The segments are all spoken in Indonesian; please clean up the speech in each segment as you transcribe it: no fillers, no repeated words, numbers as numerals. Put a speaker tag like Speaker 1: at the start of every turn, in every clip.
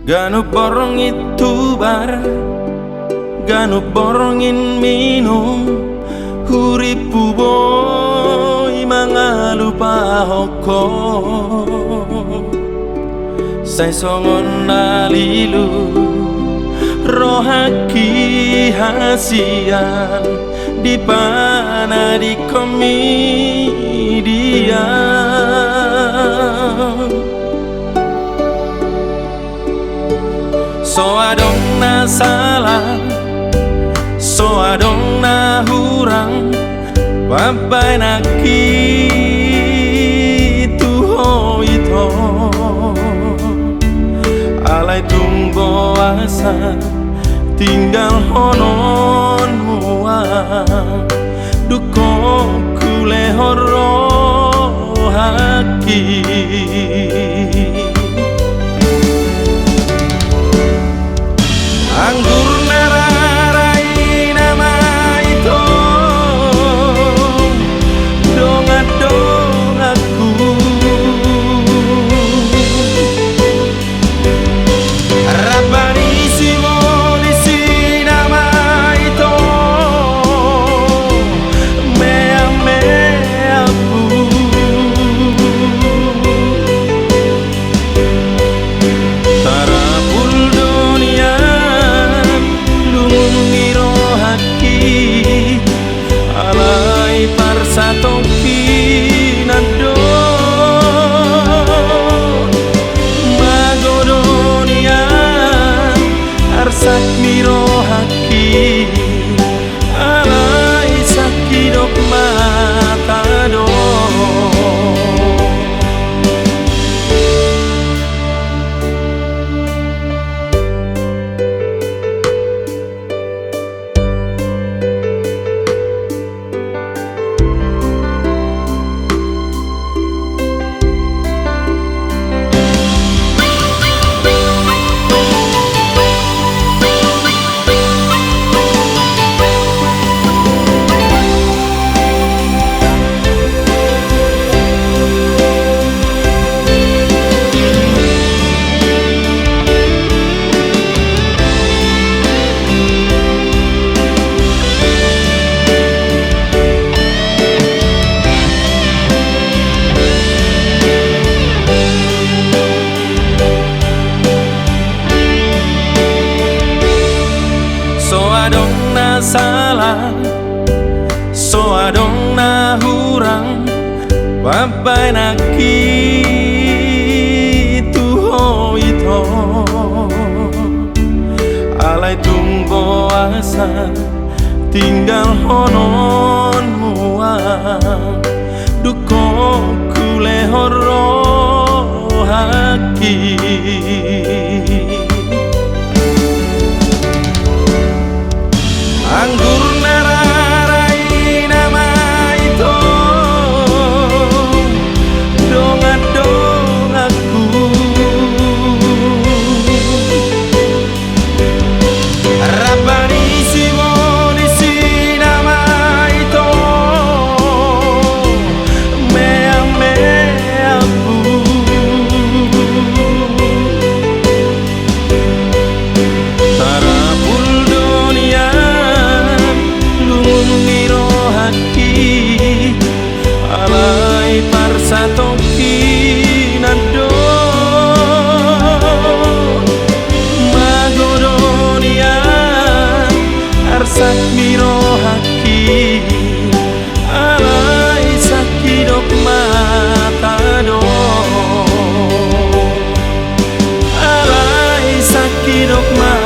Speaker 1: Ganu borong itu bar, ganu borongin minum, huripu boy mangalupa hoko. Sai songon nalilu, rohaki hasian, di pana di komedia. So adong na salah, so adong na hurang, babay na kitu ho ito. Alay tunggo asa, tinggal honon muang, duko kule horo haki. Anggur nararai nama itu, dong aku. Rabani simolisi nama itu, meapu. Tarapul dunia alay parsa tokinado magodonia arsak miro haki alay sakidok matado. Adong na salah, so adong na hurang, babay na kitu ho ito. Alay tunggo asa, tinggal honon muang, duko kule horo haki. Anggur nararai nama itu, dong aku. Rabani simolisi nama itu, meapu. Tarapul dunia ngiro haki alay parsa tokinado magodonia arsak miro haki alay sakidok matado alay sakidok matado.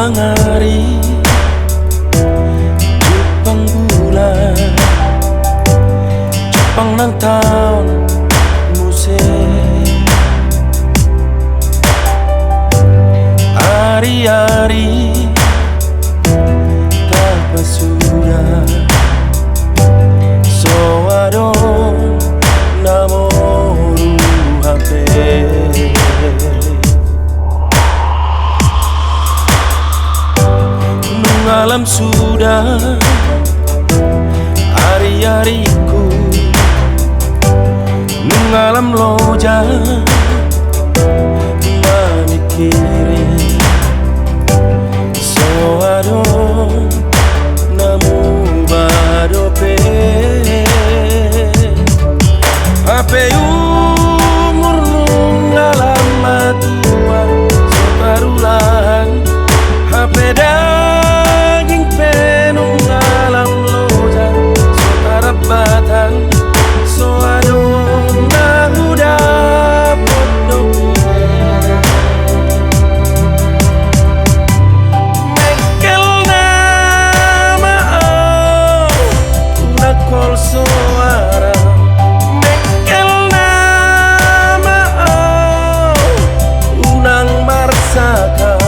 Speaker 1: Jepang hari, Jepang bulan, Jepang nang taun musim. Hari-hari tanpa sudah, soado namoru HP. Alam sudah hari-hariku, mengalam loja memikiri soado namu badope HP umur mengalam matua separulan HP daging penuh alam loja sotarabatan soado nahuda pondok mekel nama nakol suara mekel nama unang marsaka.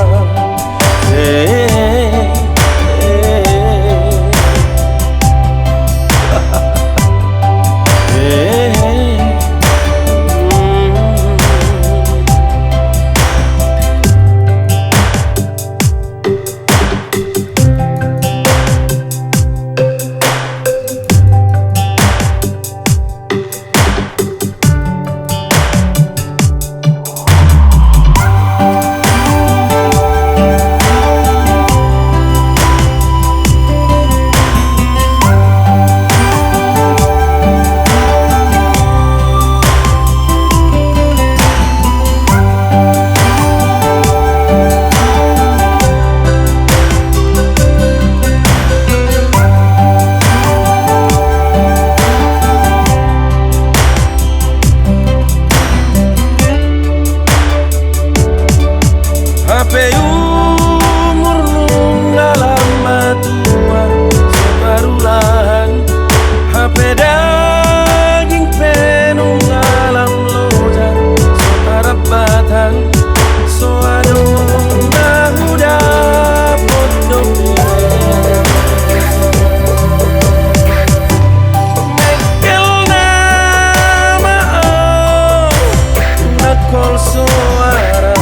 Speaker 1: HP umur mengalam matua separulan HP daging penuh alam loja sotarabatan soado nahuda pondok mekel nama nakol suara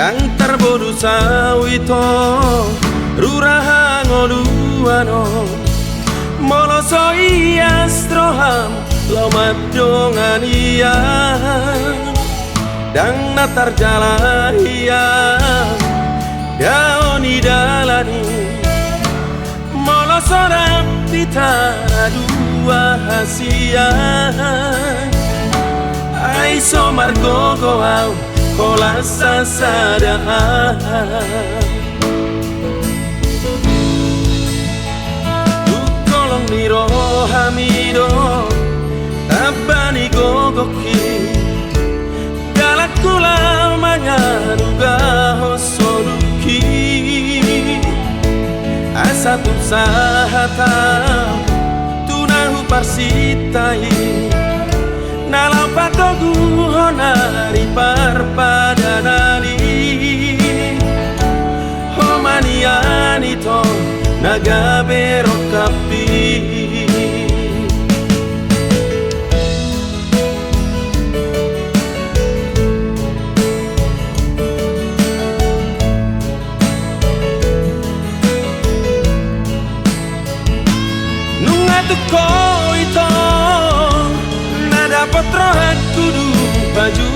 Speaker 1: yang terbodoh sawito ruraha ngoluano moloso iastroham lomat dongan iya dan natar jalahia daoni dalani moloso rapitara dua hasia aiso margo goau kolasa sadaan tukolong niro hamido tabani gogoki galakula manyaruga hosoduki asa tu sahata tunahu parsitai nalapakogu honari parpadanali homaniani to nagabero kapi nungatu ko ito potro kudu baju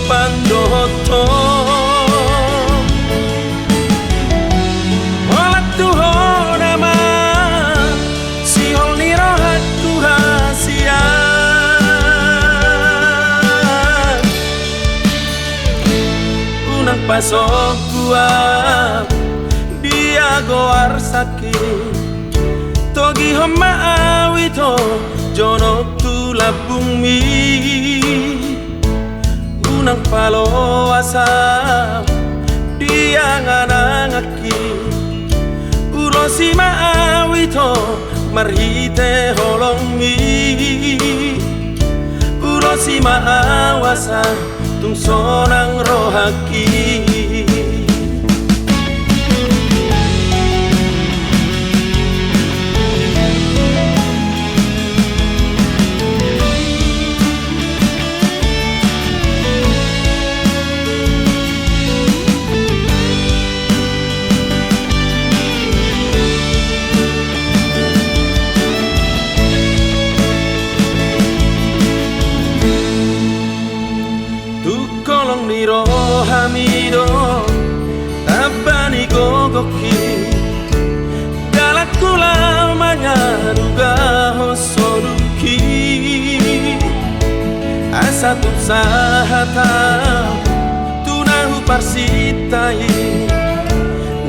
Speaker 1: pandoto olat tuho nama si hol niro hatu hasia unang pasok kuat dia goar sakit togi homa awito jonok labung mi unang palo asam dia nganangaki ulo si maawito marhite holong mi ulo si maawasa tung sonang rohaki niro hamido tabani gogoki galakula manyaruga hosoduki asa tu sahata tunahu parsitai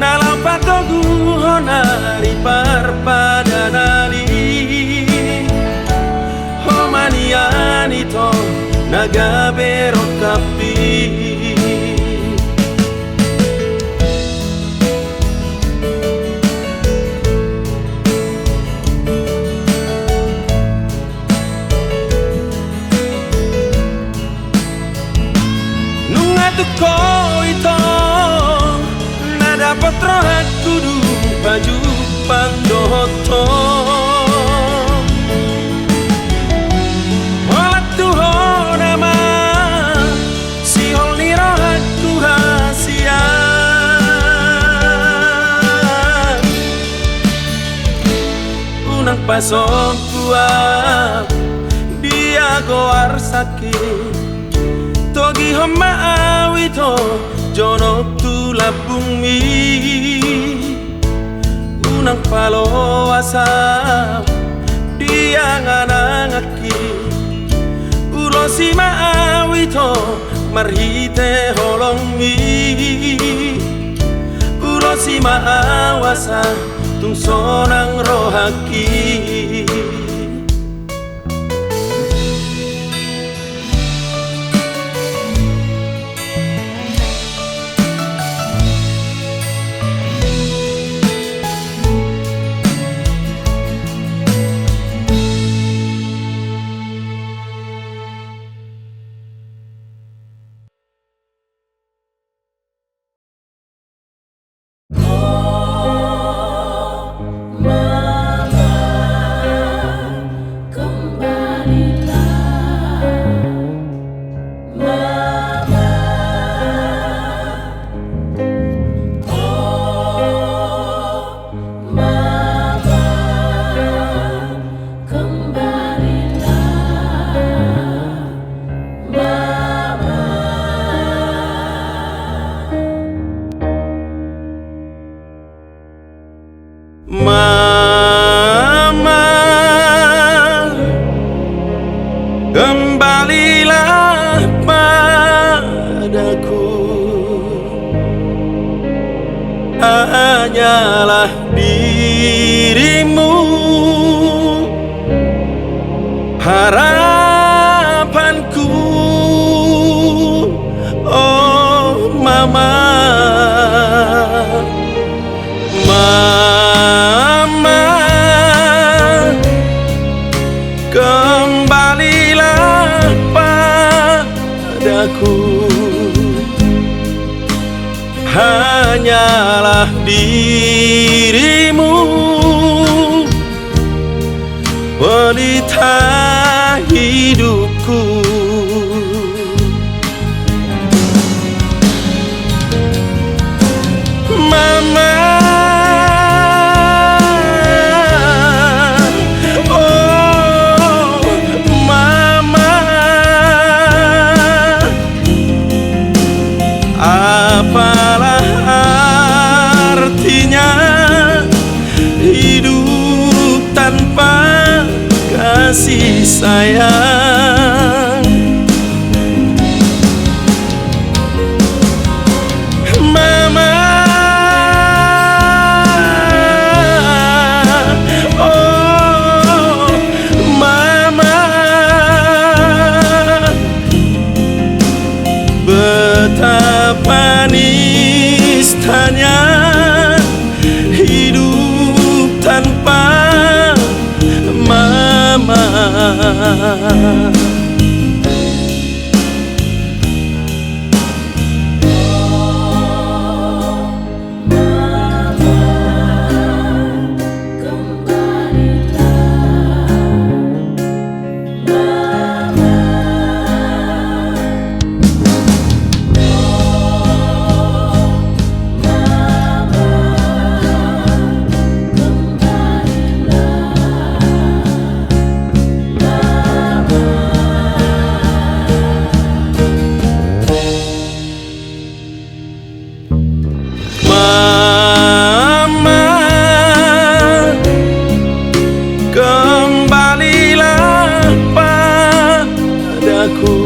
Speaker 1: nalapakogu honari parpadanali homaniani to nagabero kapi nungatu ko ito nada potro kudu baju pandoto pasok kuat dia goar sakit togi homa awito jonok tu labung mi unang palo asam dia nganangaki ulo si maawito marhite holong mi ulo si maawasa tung sonang rohaki hanyalah dirimu, harapanku. Oh mama, mama, kembalilah padaku. Hanyalah dirimu, pelita hidupku. Mama, oh mama, apalah artinya hidup tanpa kasih sayang. Mama, oh mama, betapa nistanya hidup tanpa mama. Kembalilah padaku,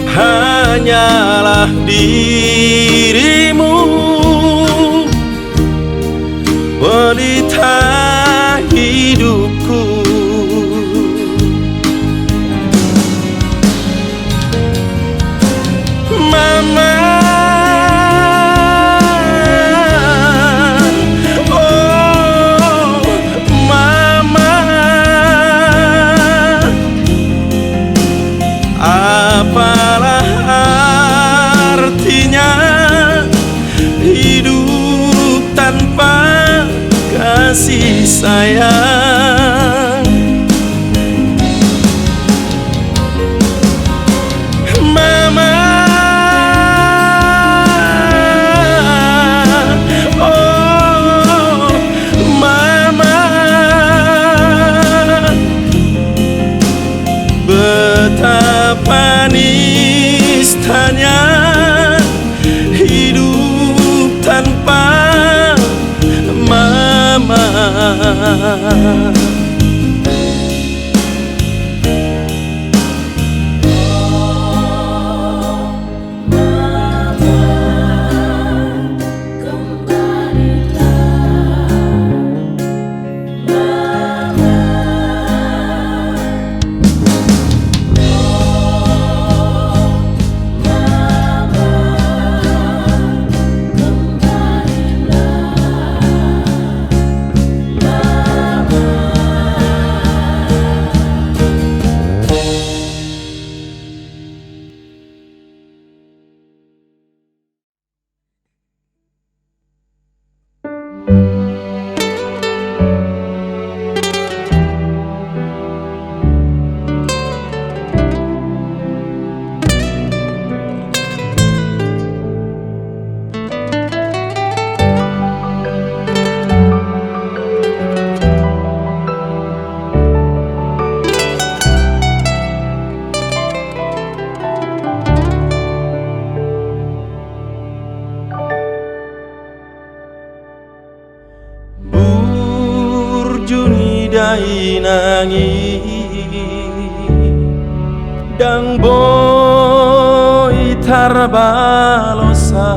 Speaker 1: hanyalah dirimu, pelita hidupku. Mama, apalah artinya hidup tanpa kasih sayang. Mama, oh mama, betapa nistanya hidup tanpa mama. dai nangi dang boy tarbalosa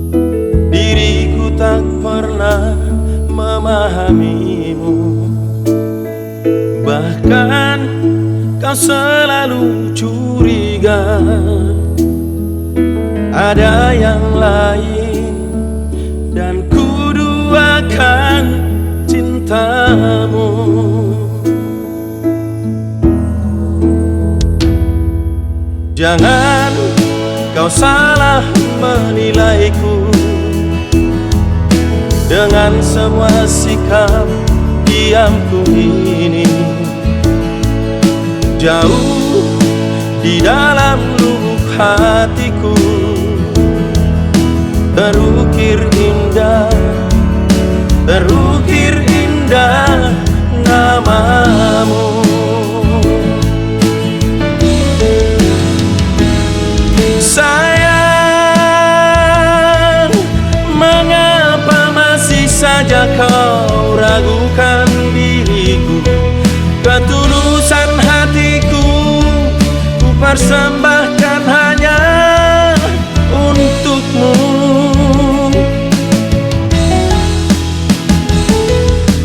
Speaker 1: memahamimu. Bahkan kau selalu curiga ada yang lain, dan ku duakan cintamu. Jangan kau salah menilaiku dengan semua sikap diamku ini. Jauh di dalam lubuk hatiku terukir indah namamu. Sayang, mengapa masih saja kau ragukan diriku? Ketulusan hatiku ku persembahkan hanya untukmu.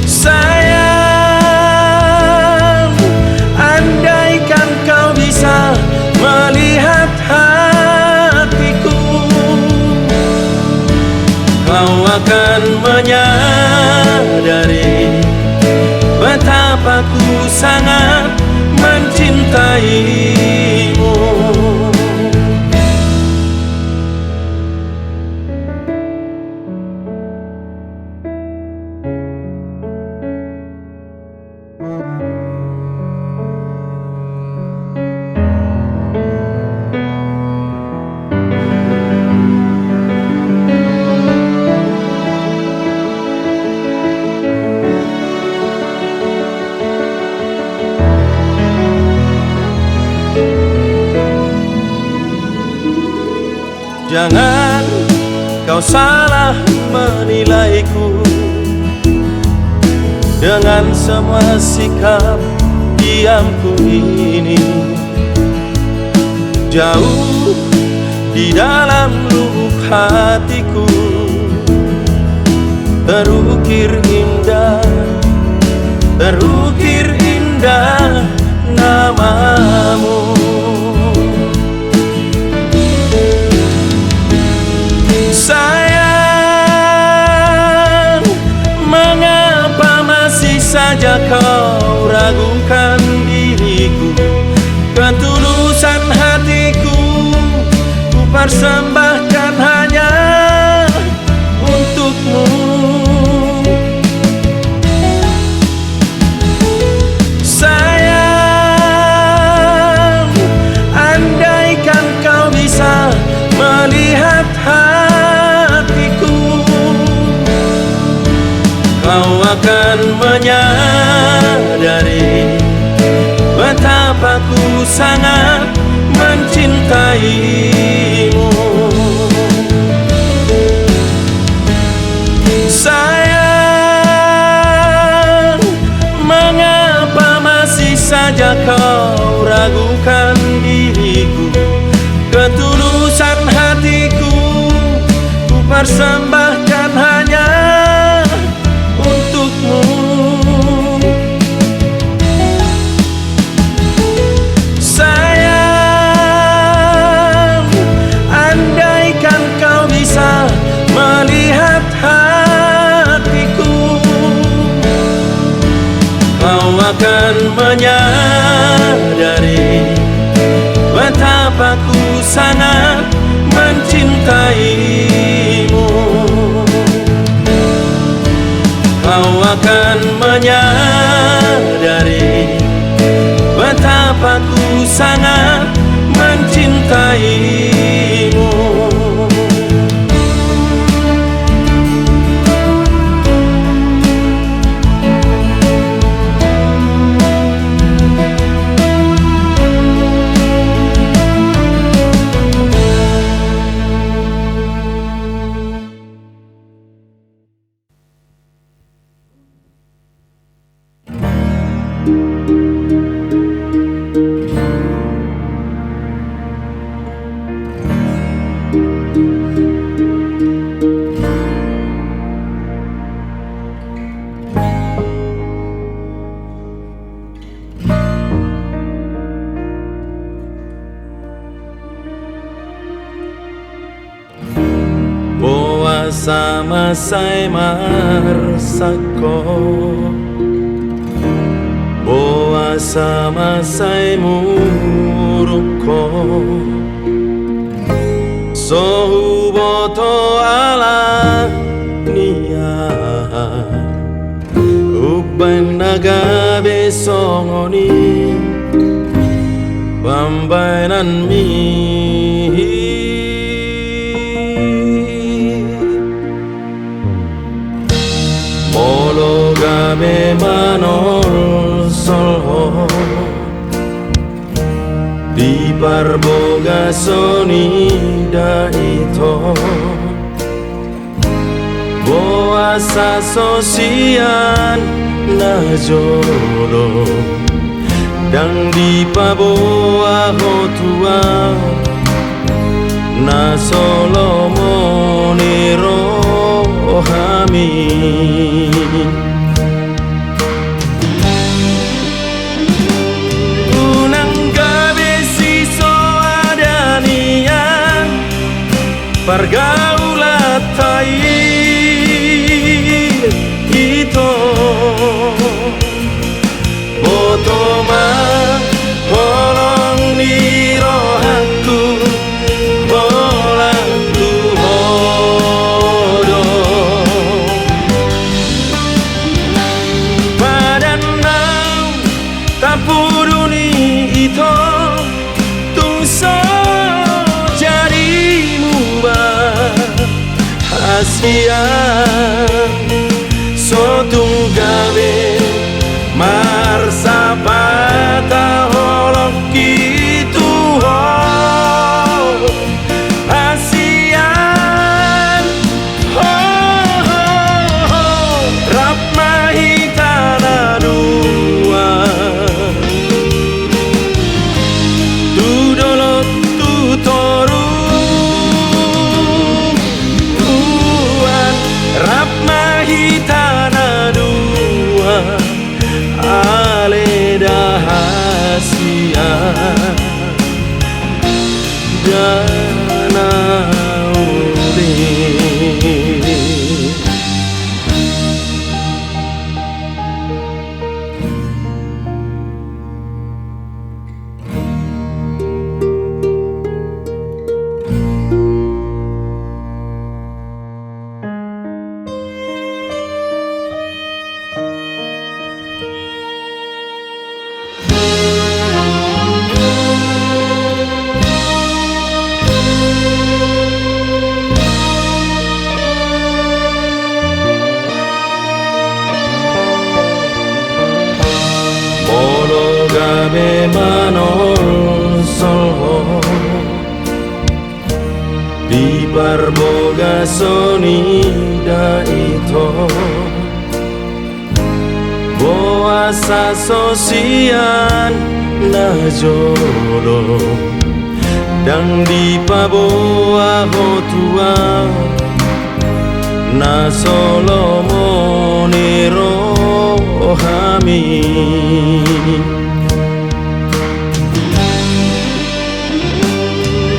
Speaker 1: Sayang, andaikan kau bisa melihat hatiku, kau akan menyadari betapa ku sangat mencintaimu. Jangan kau salah menilaiku dengan semua sikap diamku ini. Jauh di dalam lubuk hatiku terukir indah namamu. Sayang, mengapa masih saja kau ragukan diriku? Ketulusan hatiku ku persembahkan hanya untukmu. Sayang, andaikan kau bisa melihat kau akan menyadari betapa ku sangat mencintaimu. Sayang, mengapa masih saja kau ragukan diriku? Ketulusan hatiku ku persembahkan hanya untukmu. Sayang, andaikan kau bisa melihat hatiku, kau akan menyadari betapa ku sangat mencintaimu. Kau akan menyadari betapa ku sangat mencintaimu. Masa-masai marsako Boa sama-masai muruko Sohuboto ala niya Ubang nagabe songoni Bambainan mi Mologame manol solho Di parboga soni da ito Boa sa sosian na jodo Dang di paboa hotua Na solo monero hami Unang gabi siso adanian Pergaulat tai ito Botoma holong ni rohaku Bolanku hodo Padanau tapuruni ito Tungso jarimu bahagia Sotung gawe marsapata holok gitu Asian rap mahitana dua Tudolot tutoru rap mahitana dua Ale dahasia Dana uli Mologame manol solho Di parboga soni da ito Boa sa sosian na jodo Dang di paboa hotua Na solo monero hami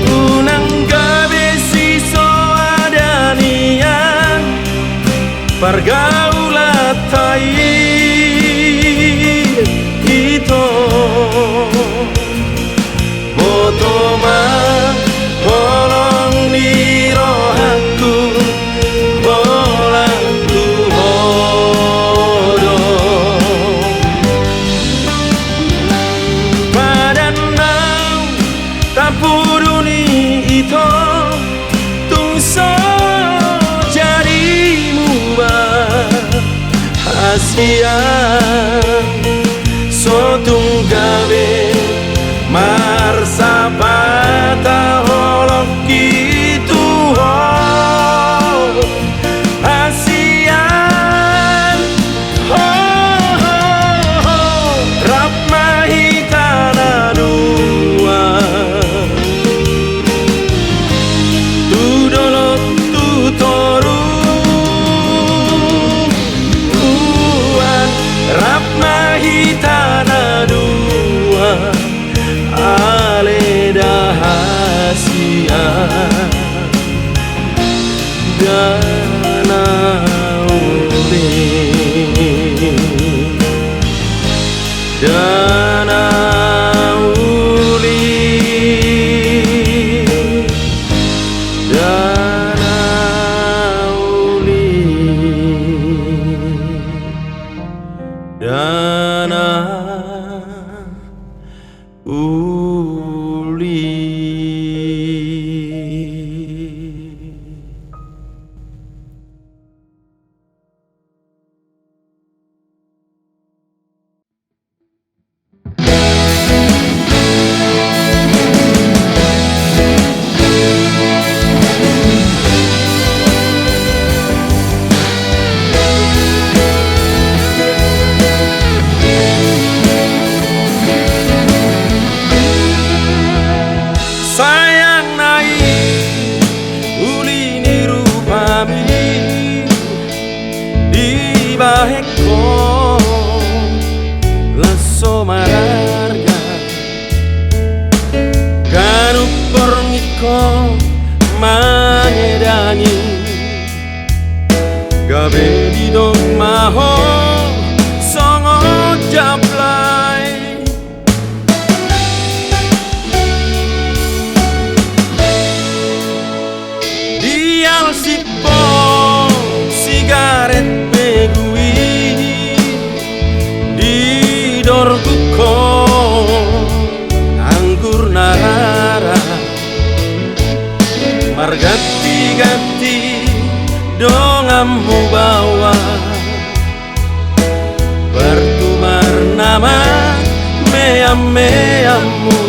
Speaker 1: Unang gabi siso adanian Pergaulat tai ito Botoma holong ni rohaku Bolanku hodo Padanau tapuruni ito Tungso jarimu bahagia Sotung gawe marsapata holok gitu Asian rap mahitana dua Tudolot tutoru rap mahitana dua Ale dahasia uli. Sayang naik uli ni rupami di baheko leso mararga kanu porngiko mangedani gabe di dong maho songo jablay. Dial sipo sigaret begui di dorguko anggur narara margati-gati dongamu bawa bertumar nama meam-meammu.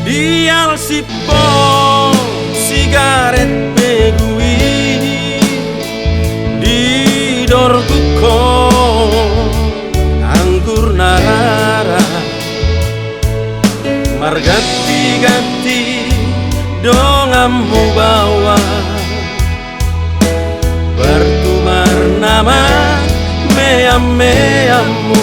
Speaker 1: Dial sipo sigaret begui di dorguko anggur narara margati-gati dongamu bawa bertumar nama meam-meammu.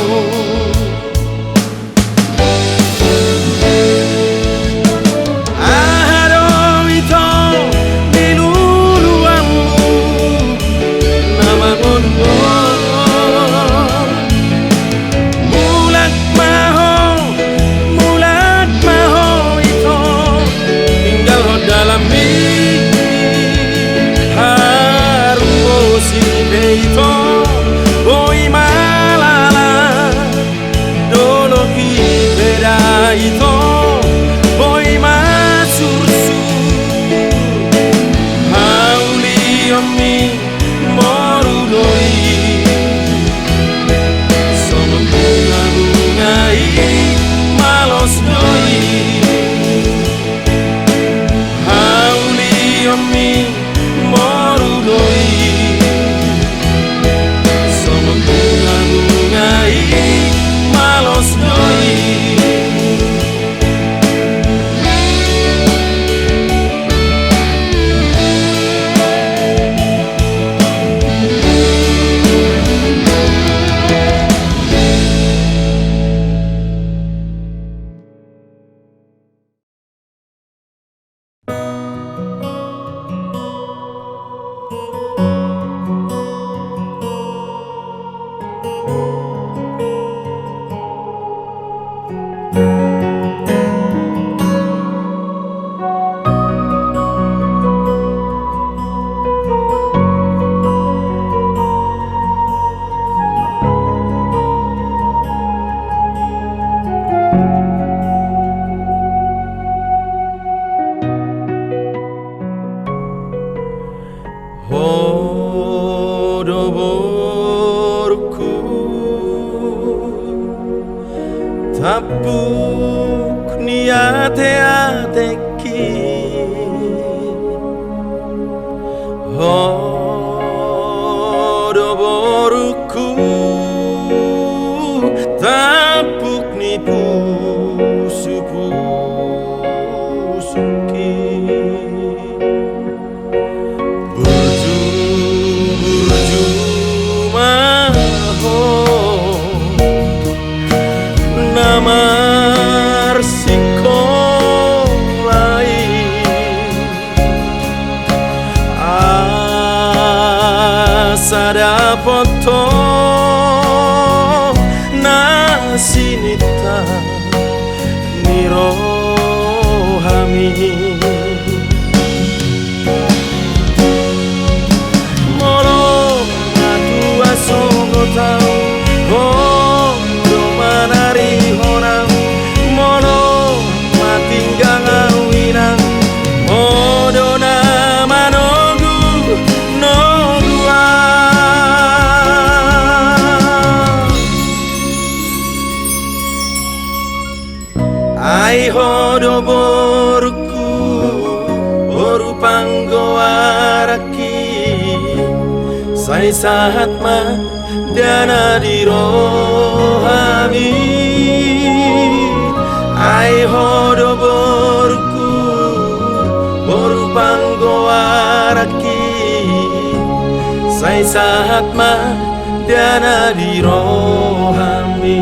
Speaker 1: Apuk niate-ateki Hodo boruku Tapuk ni pusu-pusuki Burju-burju maho Namar sikolai Asada poto nasinita nirohami Molo ngatua songo tau Hodo manari honang Molo matinggang awinang Hodo nama nogu nogua Ai hodo borku boru panggo araki Sai sahat ma dana dirohami Ai hodo borku boru panggo araki Sai sahat ma dana dirohami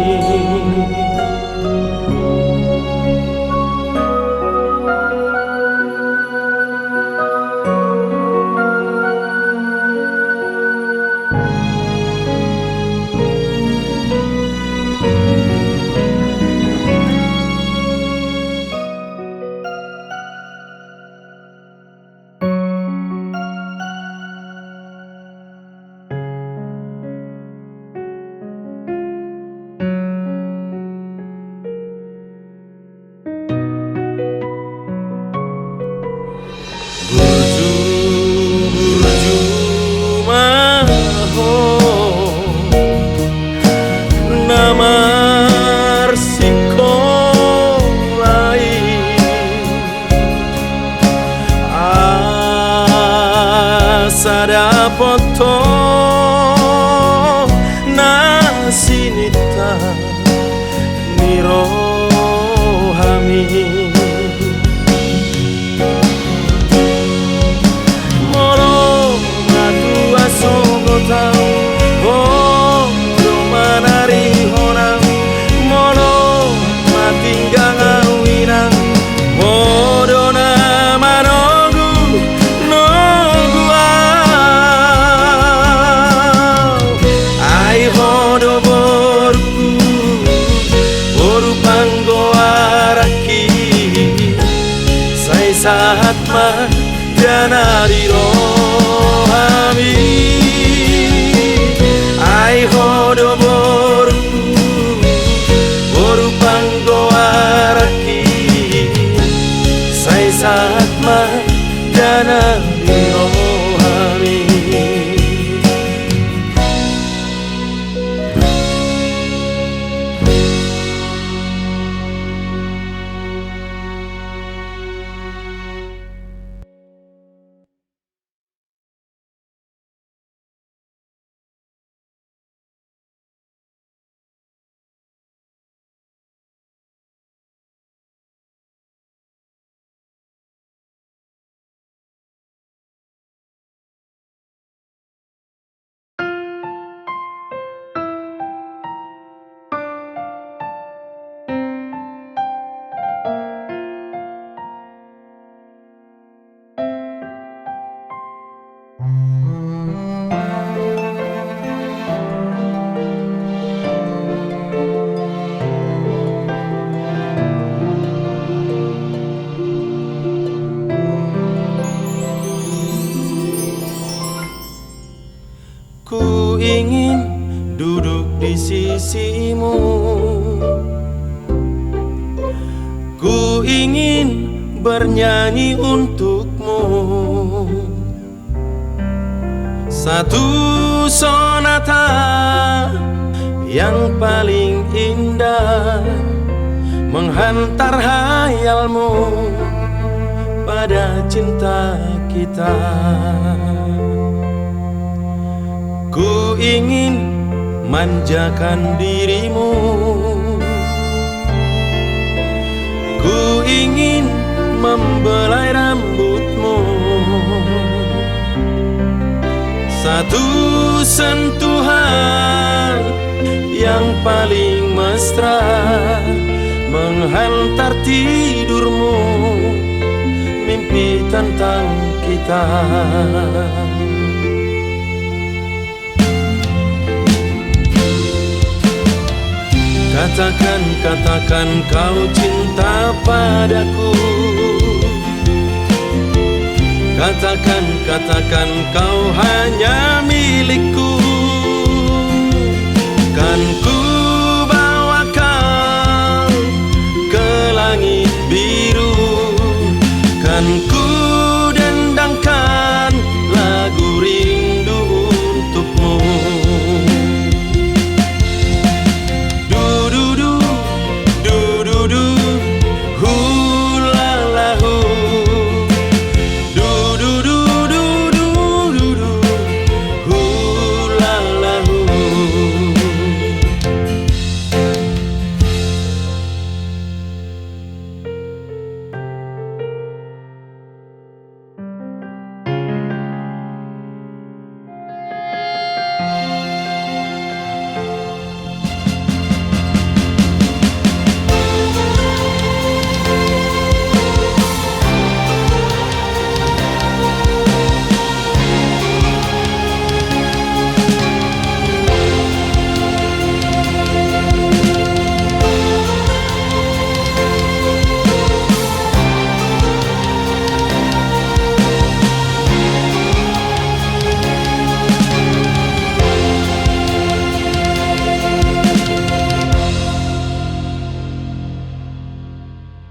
Speaker 1: Burju-burju maho Namar sikolai Asada poto nasinita nirohami Songo tau Hodo manari honang Molo matinggang awinang Hodo nama nogu nogua Ai hodo borku boru panggo araki Sai sahat ma dana dirohami Ai hodo borku boru panggo araki Sai saat ma dana dirohami Ku ingin duduk di sisimu, ku ingin bernyanyi untukmu satu sonata yang paling indah menghantar hayalmu pada cinta kita. Ku ingin manjakan dirimu, ku ingin membelai rambutmu. Satu sentuhan yang paling mesra menghantar tidurmu, mimpi tentang kita. Katakan, katakan kau cinta padaku. Katakan, katakan kau hanya milikku. Kan ku bawa kau ke langit biru, kan ku dendangkan lagu rindu untukmu. Du-du-du, du-du-du, hu-la-la-hu. Du-du-du, du-du-du-du, hu-la-la-hu.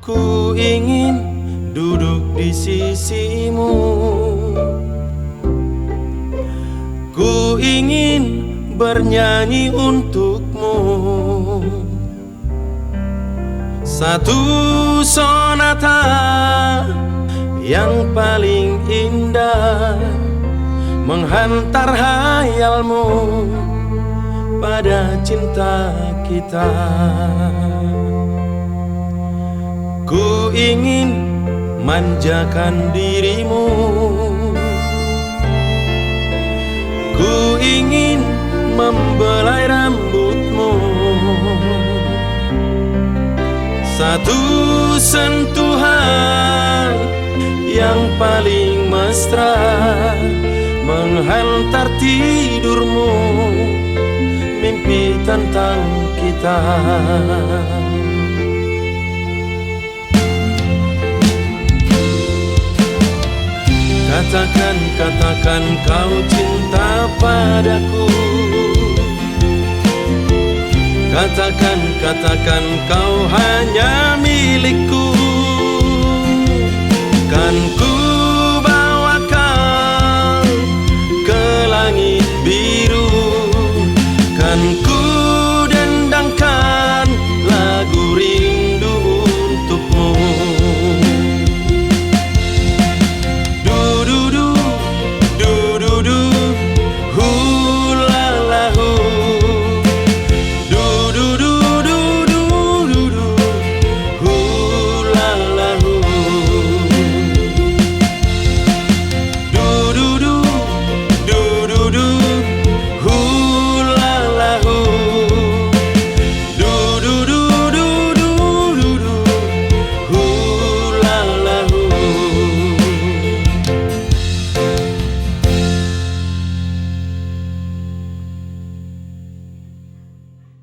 Speaker 1: Ku ingin duduk di sisimu, ku ingin bernyanyi untukmu. Satu sonata yang paling indah menghantar hayalmu pada cinta kita. Ku ingin manjakan dirimu, ku ingin membelai rambutmu. Satu sentuhan yang paling mesra menghantar tidurmu, mimpi tentang kita. Katakan, katakan kau cinta padaku. Katakan, katakan kau hanya milikku. Kan ku